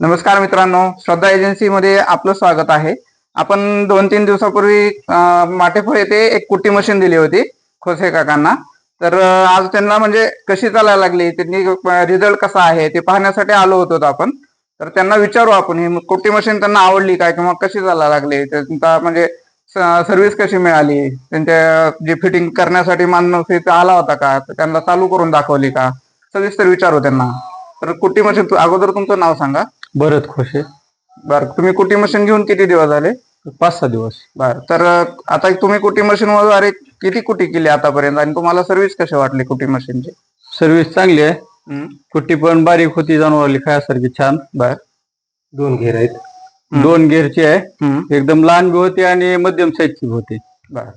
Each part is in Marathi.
नमस्कार मित्रांनो, श्रद्धा एजन्सीमध्ये आपलं स्वागत आहे. आपण 2-3 दिवसापूर्वी माटेफळ येथे एक कुट्टी मशीन दिली होती खोसे काकांना. तर आज त्यांना म्हणजे कशी चालायला लागली, त्यांनी रिझल्ट कसा आहे ते पाहण्यासाठी आलो होतो आपण. तर त्यांना विचारू आपण ही कुट्टी मशीन त्यांना आवडली काय किंवा कशी चालायला लागली, त्यांचा म्हणजे सर्व्हिस कशी मिळाली, त्यांच्या जे फिटिंग करण्यासाठी माणूस इथे आला होता का, त्यांना चालू करून दाखवली का, सविस्तर विचारू त्यांना. तर कुट्टी मशीन अगोदर तुमचं नाव सांगा. भरत खोसे. बर, तुम्ही कुट्टी मशीन घेऊन किती दिवस झाले? 5-6 दिवस. बर, तर आता तुम्ही कुट्टी मशीन द्वारे किती कुट्टी केली आतापर्यंत आणि तुम्हाला सर्व्हिस कशी वाटली कुट्टी मशीनची? सर्व्हिस चांगली आहे. कुट्टी पण बारीक होती, जनावरली खायासारखी छान. बर, 2 घेर आहेत. 2 घेरची आहे. एकदम लहान बी होती आणि मध्यम साईजची होती. बर.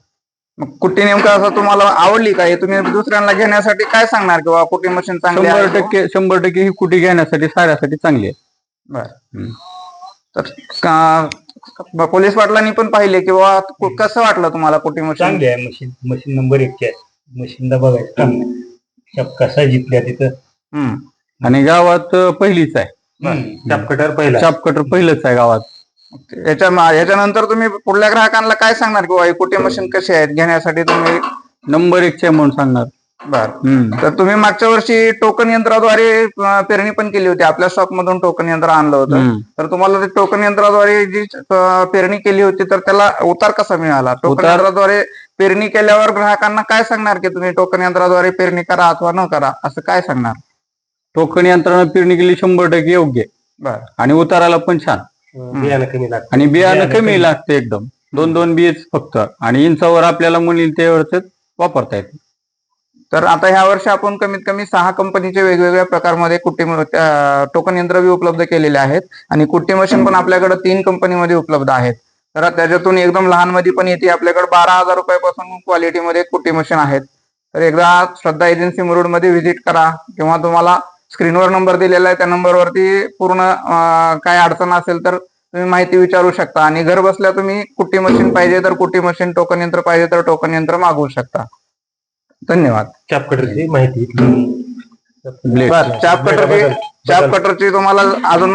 मग कुट्टी नेमकं असं तुम्हाला आवडली का? हे तुम्ही दुसऱ्यांना घेण्यासाठी काय सांगणार किंवा कुट्टी मशीन चांगली आहे? 100% ही कुट्टी घेण्यासाठी साऱ्यासाठी चांगली आहे. बर. तर पोलीस पाटलांनी पण पाहिले किंवा कसं वाटलं तुम्हाला कुट्टी मशीन? चांगली आहे मशीन. मशीन नंबर 1 आहे. मशीनला बघायचं कसा जिंकल्या तिथं. आणि गावात पहिलीच आहे. चापकटर पहिला. चापकटर पहिलंच आहे गावात. याच्यानंतर तुम्ही पुढल्या ग्राहकांना काय सांगणार किंवा हे कुट्टी मशीन कशी आहेत घेण्यासाठी तुम्ही? नंबर 1 आहे म्हणून सांगणार. बर. तर तुम्ही मागच्या वर्षी टोकन यंत्राद्वारे पेरणी पण केली होती, आपल्या शॉप मधून टोकन यंत्र आणलं होतं. तर तुम्हाला ते टोकन यंत्राद्वारे जी पेरणी केली होती तर त्याला उतार कसा मिळाला? टोकन यंत्राद्वारे पेरणी केल्यावर ग्राहकांना काय सांगणार की तुम्ही टोकन यंत्राद्वारे पेरणी करा अथवा न करा, असं काय सांगणार? टोकन यंत्रानं पेरणी केली 100% योग्य. बर. आणि उताराला पण छान. बियाणं कमी लागतं. आणि बियाणं कमी लागते एकदम. 2-2 बीज फक्त. आणि इंचावर आपल्याला म्हणेल त्यावेळेस वापरता येते. तर आता ह्या वर्षी आपण कमीत कमी 6 कंपनीचे वेगवेगळ्या प्रकारमध्ये टोकन यंत्र उपलब्ध केलेले आहेत आणि कुट्टी मशीन पण आपल्याकडे 3 कंपनीमध्ये उपलब्ध आहेत. तर त्याच्यातून एकदम लहान मध्ये पण येते, आपल्याकडे 12,000 रुपयापासून क्वालिटीमध्ये कुट्टी मशीन आहेत. तर एकदा श्रद्धा एजन्सी मुरुड मध्ये व्हिजिट करा किंवा तुम्हाला स्क्रीनवर नंबर दिलेला आहे त्या नंबरवरती पूर्ण काय अडचण असेल तर तुम्ही माहिती विचारू शकता. आणि घर बसल्या तुम्ही कुट्टी मशीन पाहिजे तर कुट्टी मशीन, टोकन यंत्र पाहिजे तर टोकन यंत्र मागवू शकता. धन्यवाद. चापकटरची माहिती. चाप कटरची तुम्हाला अजून